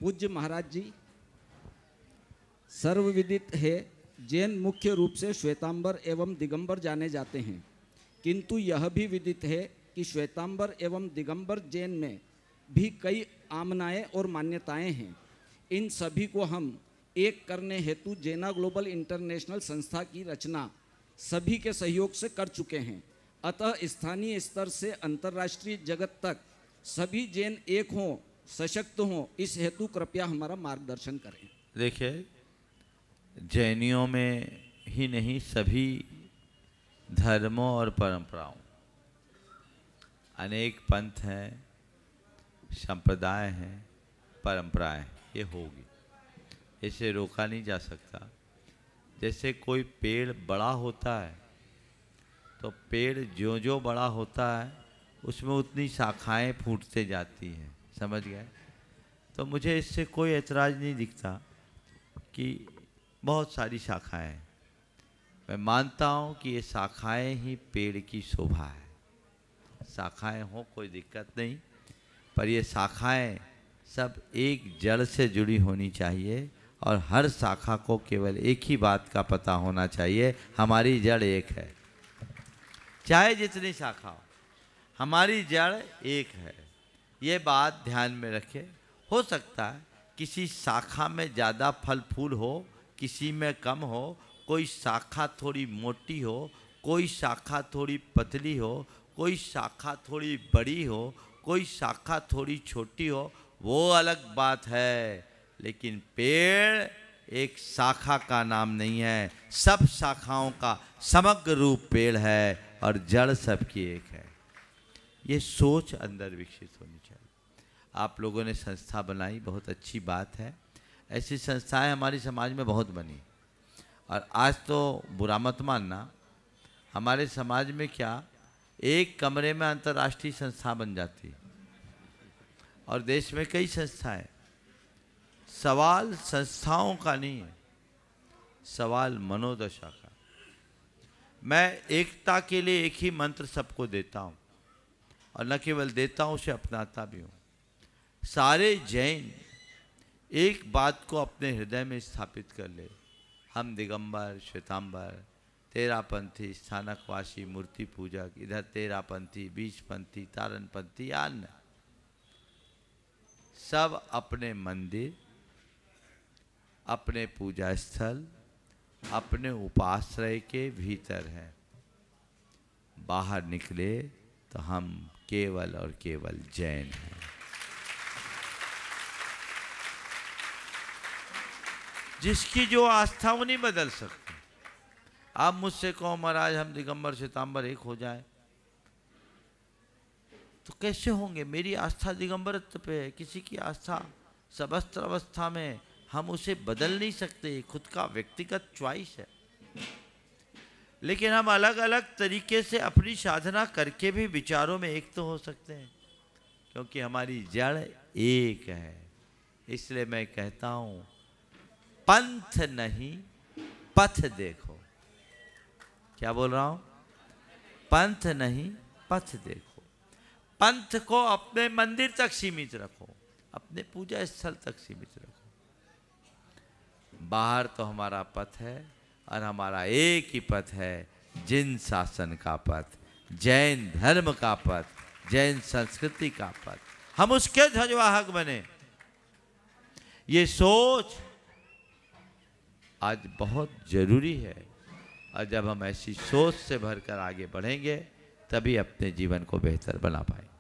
पूज्य महाराज जी, सर्वविदित है जैन मुख्य रूप से श्वेतांबर एवं दिगंबर जाने जाते हैं, किंतु यह भी विदित है कि श्वेतांबर एवं दिगंबर जैन में भी कई आमनाएं और मान्यताएं हैं। इन सभी को हम एक करने हेतु जैना ग्लोबल इंटरनेशनल संस्था की रचना सभी के सहयोग से कर चुके हैं। अतः स्थानीय स्तर से अंतर्राष्ट्रीय जगत तक सभी जैन एक हों, सशक्त हों, इस हेतु कृपया हमारा मार्गदर्शन करें। देखिए, जैनियों में ही नहीं, सभी धर्मों और परंपराओं, अनेक पंथ हैं, संप्रदाय हैं, परंपराएं, ये होगी, इसे रोका नहीं जा सकता। जैसे कोई पेड़ बड़ा होता है तो पेड़ जो जो बड़ा होता है उसमें उतनी शाखाएं फूटते जाती हैं, समझ गए? तो मुझे इससे कोई ऐतराज़ नहीं दिखता कि बहुत सारी शाखाएं हैं। मैं मानता हूँ कि ये शाखाएं ही पेड़ की शोभा है। शाखाएं हो, कोई दिक्कत नहीं, पर ये शाखाएं सब एक जड़ से जुड़ी होनी चाहिए और हर शाखा को केवल एक ही बात का पता होना चाहिए, हमारी जड़ एक है। चाहे जितनी शाखा हो, हमारी जड़ एक है। ये बात ध्यान में रखें। हो सकता है किसी शाखा में ज़्यादा फल फूल हो, किसी में कम हो, कोई शाखा थोड़ी मोटी हो, कोई शाखा थोड़ी पतली हो, कोई शाखा थोड़ी बड़ी हो, कोई शाखा थोड़ी छोटी हो, वो अलग बात है। लेकिन पेड़ एक शाखा का नाम नहीं है, सब शाखाओं का समग्र रूप पेड़ है और जड़ सबकी एक है। ये सोच अंदर विकसित होनी चाहिए। आप लोगों ने संस्था बनाई, बहुत अच्छी बात है। ऐसी संस्थाएं हमारी समाज में बहुत बनी, और आज तो बुरा मत मानना, हमारे समाज में क्या एक कमरे में अंतर्राष्ट्रीय संस्था बन जाती है, और देश में कई संस्थाएं। सवाल संस्थाओं का नहीं है, सवाल मनोदशा का। मैं एकता के लिए एक ही मंत्र सबको देता हूँ, और न केवल देता हूँ, उसे अपनाता भी हूँ। सारे जैन एक बात को अपने हृदय में स्थापित कर ले, हम दिगंबर, श्वेतांबर, तेरापंथी, स्थानकवासी, मूर्ति पूजक, इधर तेरापंथी, बीजपंथी, तारनपंथी, अन्य सब अपने मंदिर, अपने पूजा स्थल, अपने उपाश्रय के भीतर हैं। बाहर निकले तो हम केवल और केवल जैन हैं। जिसकी जो आस्था वो नहीं बदल सकती। आप मुझसे कहो महाराज हम दिगंबर श्वेतांबर एक हो जाए, तो कैसे होंगे? मेरी आस्था दिगंबरत्व पे है, किसी की आस्था सबस्त्र अवस्था में, हम उसे बदल नहीं सकते, खुद का व्यक्तिगत चॉइस है। लेकिन हम अलग अलग तरीके से अपनी साधना करके भी विचारों में एक तो हो सकते हैं, क्योंकि हमारी जड़ एक है। इसलिए मैं कहता हूं, पंथ नहीं पथ देखो। क्या बोल रहा हूं? पंथ नहीं पथ देखो। पंथ को अपने मंदिर तक सीमित रखो, अपने पूजा स्थल तक सीमित रखो। बाहर तो हमारा पथ है, और हमारा एक ही पथ है, जिन शासन का पथ, जैन धर्म का पथ, जैन संस्कृति का पथ। हम उसके ध्वजवाहक बने। ये सोच आज बहुत जरूरी है, और जब हम ऐसी सोच से भरकर आगे बढ़ेंगे, तभी अपने जीवन को बेहतर बना पाएंगे।